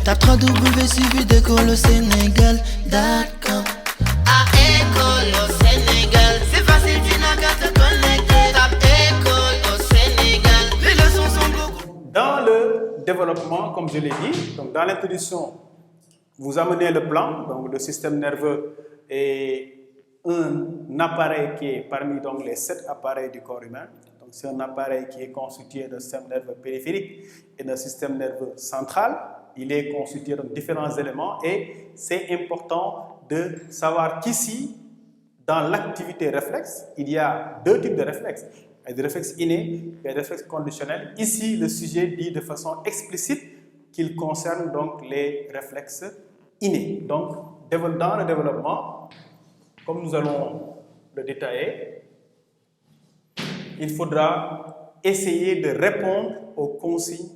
Tape www.suividécole-au-sénégal.com. À école au Sénégal, c'est facile, tu n'as qu'à te connecter. Tape école au Sénégal, les leçons sont beaucoup. Dans le développement, comme je l'ai dit, donc dans l'introduction, vous amenez le plan, donc le système nerveux est un appareil qui est parmi donc, les 7 appareils du corps humain. Donc c'est un appareil qui est constitué d'un système nerveux périphérique et d'un système nerveux central. Il est constitué de différents éléments et c'est important de savoir qu'ici, dans l'activité réflexe, il y a 2 types de réflexes. Il y a des réflexes innés et des réflexes conditionnels. Ici, le sujet dit de façon explicite qu'il concerne donc les réflexes innés. Donc, dans le développement, comme nous allons le détailler, il faudra essayer de répondre aux consignes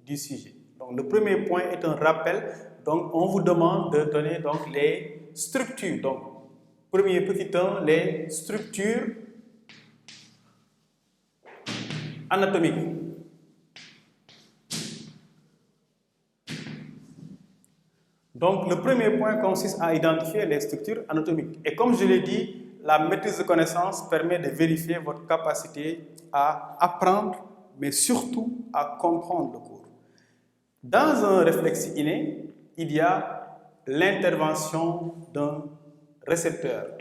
du sujet. Donc, le premier point est un rappel. Donc, on vous demande de donner donc, les structures. Donc, premier petit 1, les structures anatomiques. Donc, le premier point consiste à identifier les structures anatomiques. Et comme je l'ai dit, la maîtrise de connaissances permet de vérifier votre capacité à apprendre, mais surtout à comprendre le cours. Dans un réflexe inné, il y a l'intervention d'un récepteur.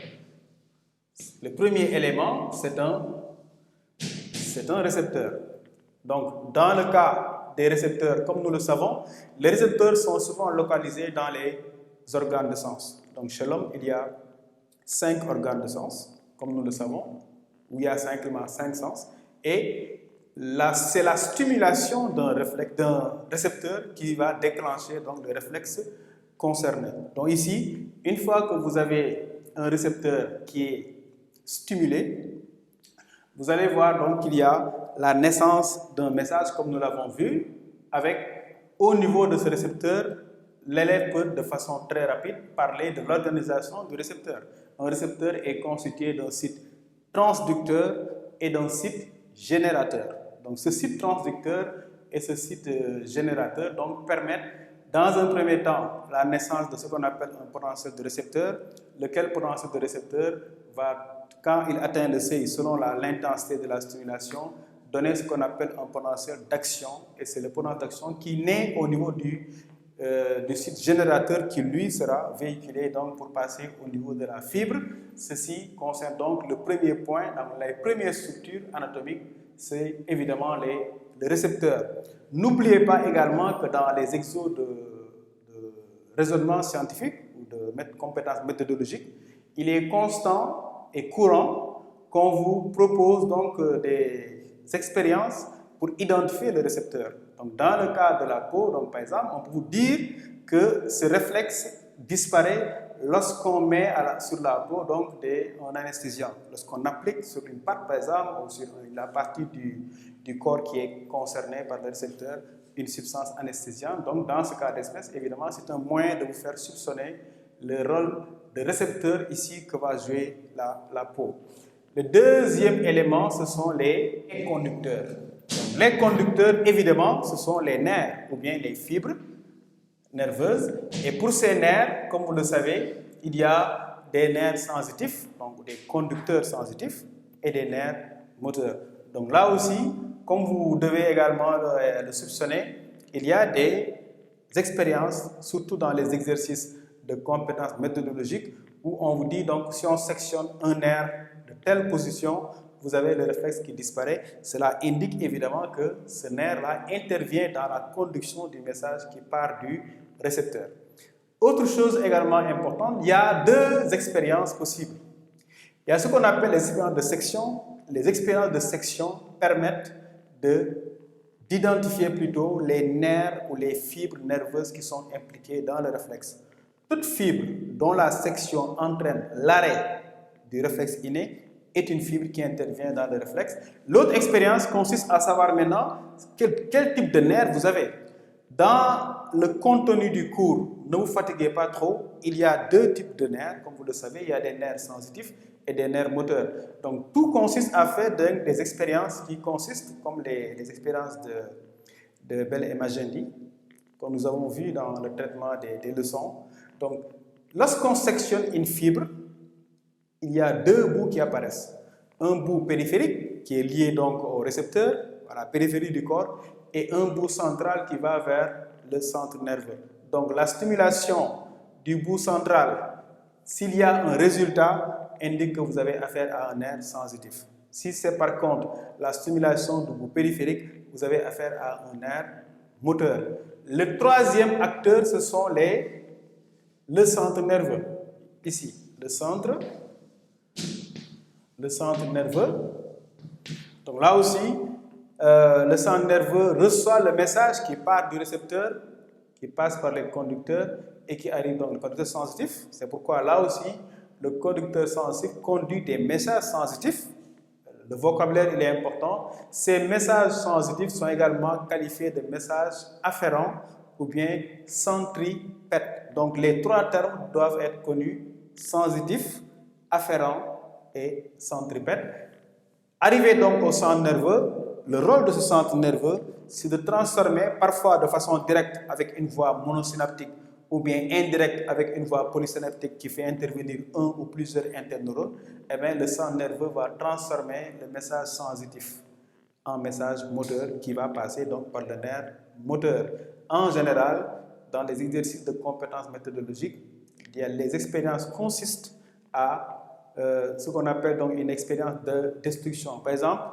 Le premier élément, c'est un récepteur. Donc, dans le cas des récepteurs, comme nous le savons, les récepteurs sont souvent localisés dans les organes de sens. Donc, chez l'homme, il y a 5 organes de sens, comme nous le savons, où il y a simplement 5 sens. Et c'est la stimulation d'un récepteur qui va déclencher donc, le réflexe concerné. Donc, ici, une fois que vous avez un récepteur qui est stimulé, vous allez voir donc qu'il y a la naissance d'un message, comme nous l'avons vu, avec, au niveau de ce récepteur, l'élève peut de façon très rapide parler de l'organisation du récepteur. Un récepteur est constitué d'un site transducteur et d'un site générateur. Donc ce site transducteur et ce site générateur donc, permettent, dans un premier temps, la naissance de ce qu'on appelle un potentiel de récepteur, lequel potentiel de récepteur va, quand il atteint le seuil, selon l'intensité de la stimulation, donner ce qu'on appelle un potentiel d'action. Et c'est le potentiel d'action qui naît au niveau du site générateur qui, lui, sera véhiculé donc, pour passer au niveau de la fibre. Ceci concerne donc le premier point, dans les premières structures anatomiques, c'est évidemment les récepteurs. N'oubliez pas également que dans les exos de raisonnement scientifique ou de compétences méthodologiques, il est constant et courant qu'on vous propose donc des expériences pour identifier le récepteur. Donc, dans le cas de la peau, donc, par exemple, on peut vous dire que ce réflexe disparaît lorsqu'on met sur la peau donc, un anesthésiant. Lorsqu'on applique sur une patte, par exemple, ou sur la partie du corps qui est concernée par le récepteur, une substance anesthésiante. Donc, dans ce cas d'espèce, évidemment, c'est un moyen de vous faire soupçonner le rôle de récepteur ici que va jouer la peau. Le deuxième élément, ce sont les conducteurs. Donc, les conducteurs, évidemment, ce sont les nerfs ou bien les fibres nerveuses. Et pour ces nerfs, comme vous le savez, il y a des nerfs sensitifs, donc des conducteurs sensitifs, et des nerfs moteurs. Donc là aussi, comme vous devez également le soupçonner, il y a des expériences, surtout dans les exercices de compétences méthodologiques, où on vous dit donc si on sectionne un nerf de telle position, vous avez le réflexe qui disparaît. Cela indique évidemment que ce nerf-là intervient dans la conduction du message qui part du récepteur. Autre chose également importante, il y a 2 expériences possibles. Il y a ce qu'on appelle les expériences de section. Les expériences de section permettent d'identifier plutôt les nerfs ou les fibres nerveuses qui sont impliquées dans le réflexe. Toute fibre dont la section entraîne l'arrêt du réflexe inné est une fibre qui intervient dans le réflexe. L'autre expérience consiste à savoir maintenant quel type de nerf vous avez. Dans le contenu du cours, ne vous fatiguez pas trop, il y a 2 types de nerfs, comme vous le savez, il y a des nerfs sensitifs et des nerfs moteurs. Donc tout consiste à faire des expériences qui consistent, comme les expériences de Bell et Magendie, comme nous avons vu dans le traitement des leçons. Donc, lorsqu'on sectionne une fibre, il y a deux bouts qui apparaissent. Un bout périphérique qui est lié donc au récepteur, à la périphérie du corps, et un bout central qui va vers le centre nerveux. Donc, la stimulation du bout central, s'il y a un résultat, indique que vous avez affaire à un nerf sensitif. Si c'est par contre la stimulation du bout périphérique, vous avez affaire à un nerf moteur. Le troisième acteur, ce sont le centre nerveux. Ici, le centre nerveux. Donc là aussi, le centre nerveux reçoit le message qui part du récepteur, qui passe par les conducteurs et qui arrive dans le conducteur sensitif. C'est pourquoi là aussi, le conducteur sensitif conduit des messages sensitifs. Le vocabulaire, il est important. Ces messages sensitifs sont également qualifiés de messages afférents ou bien centripètes. Donc les trois termes doivent être connus: sensitif, afférent et centripète. Arrivé donc au centre nerveux, le rôle de ce centre nerveux, c'est de transformer, parfois de façon directe avec une voie monosynaptique ou bien indirecte avec une voie polysynaptique qui fait intervenir un ou plusieurs interneurones. Eh bien, le centre nerveux va transformer le message sensitif en message moteur qui va passer donc par le nerf moteur. En général, dans les exercices de compétences méthodologiques, les expériences consistent à ce qu'on appelle donc une expérience de destruction. Par exemple,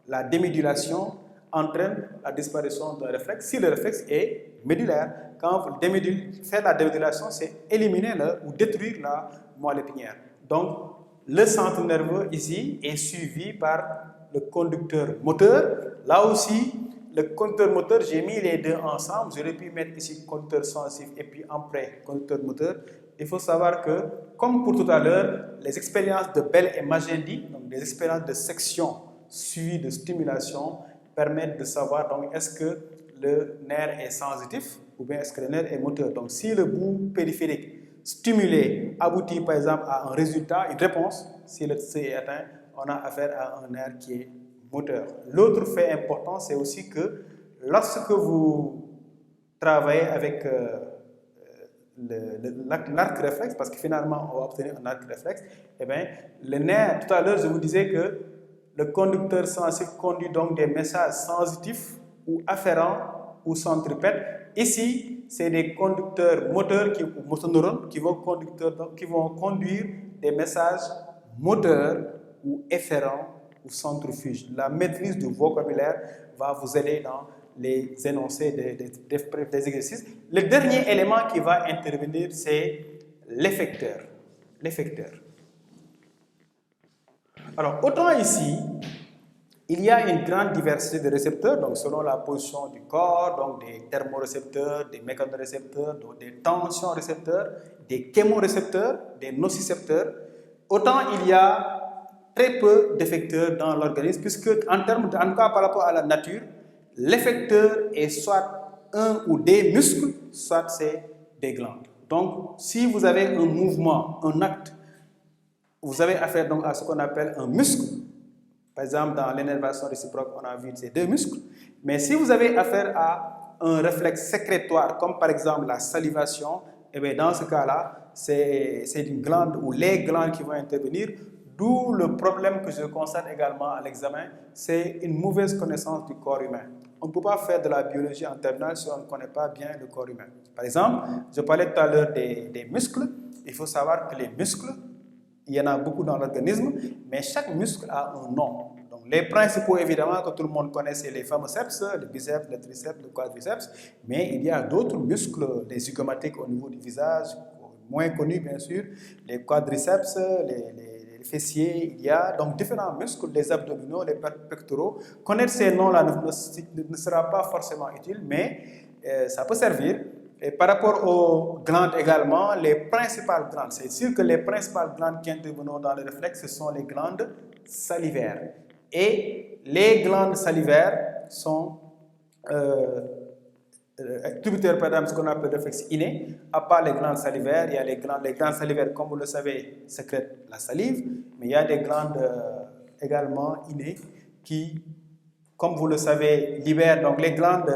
la démédulation entraîne la disparition d'un réflexe si le réflexe est médulaire. Quand vous faites la démédulation, c'est éliminer ou détruire la moelle épinière. Donc, le centre nerveux ici est suivi par le conducteur moteur. Là aussi, le conducteur moteur, j'ai mis les deux ensemble. J'aurais pu mettre ici conducteur sensitif et puis après conducteur moteur. Il faut savoir que, comme pour tout à l'heure, les expériences de Bell et Magendie, donc des expériences de section suivies de stimulation, permettent de savoir donc est-ce que le nerf est sensitif ou bien est-ce que le nerf est moteur. Donc si le bout périphérique stimulé aboutit par exemple à un résultat, une réponse, si le C est atteint, on a affaire à un nerf qui est moteur. L'autre fait important, c'est aussi que lorsque vous travaillez avec l'arc réflexe, parce que finalement on va obtenir un arc réflexe, eh bien, le nerf, tout à l'heure je vous disais que le conducteur sensitif conduit donc des messages sensitifs ou afférents ou centripètes. Ici, c'est des conducteurs moteurs ou motoneurones qui vont conduire des messages moteurs ou efférents ou centrifuges. La maîtrise du vocabulaire va vous aider dans les énoncés des exercices. Le dernier élément qui va intervenir, c'est l'effecteur. L'effecteur. Alors, autant ici, il y a une grande diversité de récepteurs, donc selon la position du corps, donc des thermorécepteurs, des mécanorécepteurs, donc des tensiorécepteurs, des chémorécepteurs, des nocicepteurs. Autant il y a très peu d'effecteurs dans l'organisme, puisque en tout cas par rapport à la nature, l'effecteur est soit un ou des muscles, soit c'est des glandes. Donc, si vous avez un mouvement, un acte, vous avez affaire donc à ce qu'on appelle un muscle. Par exemple, dans l'énervation réciproque, on a vu ces deux muscles. Mais si vous avez affaire à un réflexe sécrétoire, comme par exemple la salivation, eh bien dans ce cas-là, c'est une glande ou les glandes qui vont intervenir. D'où le problème que je constate également à l'examen, c'est une mauvaise connaissance du corps humain. On ne peut pas faire de la biologie en terminale si on ne connaît pas bien le corps humain. Par exemple, je parlais tout à l'heure des muscles. Il faut savoir que les muscles, il y en a beaucoup dans l'organisme, mais chaque muscle a un nom. Donc, les principaux, évidemment, que tout le monde connaît, c'est les fameux seps, le biceps, le triceps, le quadriceps, mais il y a d'autres muscles, les zygomatiques au niveau du visage, moins connus bien sûr, les quadriceps, les fessiers, il y a donc différents muscles, les abdominaux, les pectoraux. Connaître ces noms-là ne sera pas forcément utile, mais ça peut servir. Et par rapport aux glandes également, les principales glandes, c'est sûr que les principales glandes qui interviennent dans le réflexe, ce sont les glandes salivaires. Et les glandes salivaires sont tributaires, par exemple, ce qu'on appelle le réflexe inné. À part les glandes salivaires, il y a les glandes salivaires, comme vous le savez, sécrètent la salive, mais il y a des glandes également innées qui, comme vous le savez, libèrent donc les glandes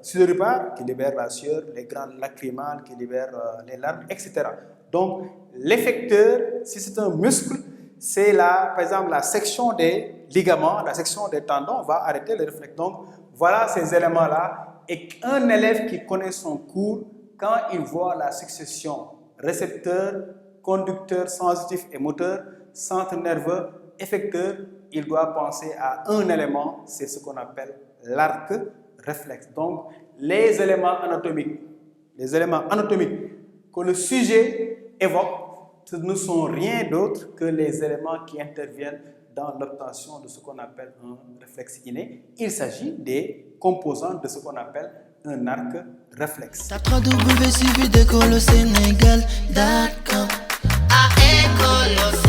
sudoripare qui libère la sueur, les glandes lacrymales qui libèrent les larmes, etc. Donc, l'effecteur, si c'est un muscle, c'est par exemple la section des ligaments, la section des tendons va arrêter le réflexe. Donc, voilà ces éléments-là. Et un élève qui connaît son cours, quand il voit la succession récepteur, conducteur, sensitif et moteur, centre nerveux, effecteur, il doit penser à un élément, c'est ce qu'on appelle l'arc réflexe. Donc, les éléments anatomiques que le sujet évoque, ce ne sont rien d'autre que les éléments qui interviennent dans l'obtention de ce qu'on appelle un réflexe inné. Il s'agit des composants de ce qu'on appelle un arc réflexe. Tape www.suividecolosénégal.com. À École au